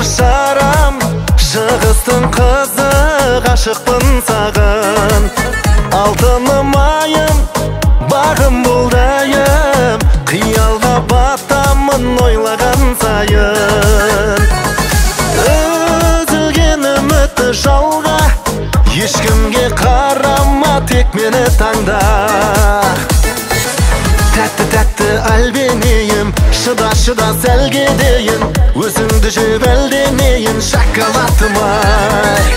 шарам, шығыстың қызы, ғашықпын саған. Алтыным айым, бағым бұлдайым, қиялға батамын ойлаған сайын. Үзілген үміті жауға, ешкімге қарама, тек мені таңда. Тәтті әлбенейім, шыда сәлге дейін, өзіңді жеп әлденейін, шоколадым ай.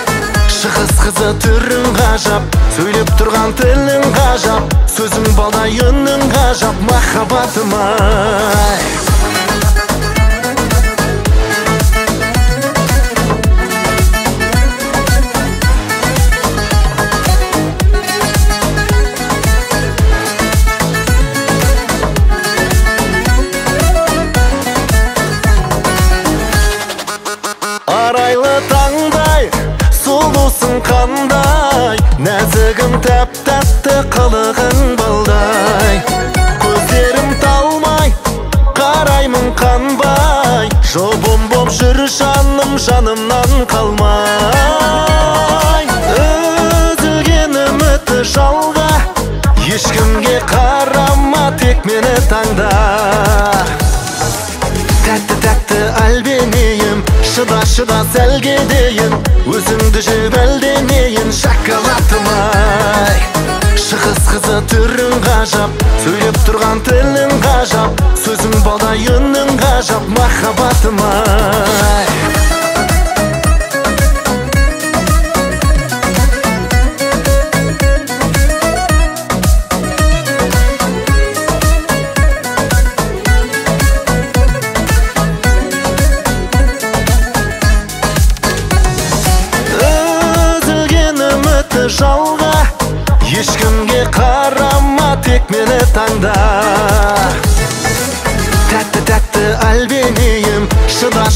Шығыс қызы түрің ғажап, сөйлеп тұрған тілің ғажап, сөзің балдай үнің ғажап, махаббатым ай. Арайлы таңдай, сұлусың қандай, нәзігім тәп-тәтті, қылығың балдай. Көздерім талмай, қараймын қанбай, жобым боп жүр жаным, жанымнан қалмай. Үзілген үміті жалға, ешкімге қарама, тек мені таңда. Тәтті әлбенейім, шыда сәлге дейін, өзіңді жеп әлденейін, шоколадым ай. Шығыс қызы түрің ғажап, сөйлеп тұрған тілің ғажап, сөзің балдай үнің ғажап, махаббатым ай. Жалға, ешкімге қарама, тек мені таңда. Тәтті әлбенейім, шыда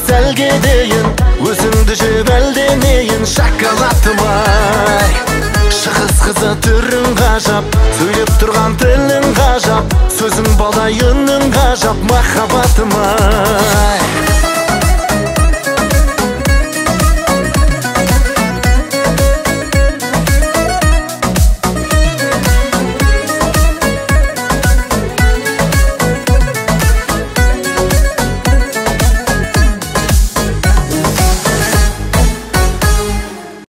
сәлге дейін, өзіңді жеп әлденейін, шоколадым ай. Шығыс қызы түрің ғажап, сөйлеп тұрған тілің ғажап, сөзің балдай үнің ғажап, махаббатым ай.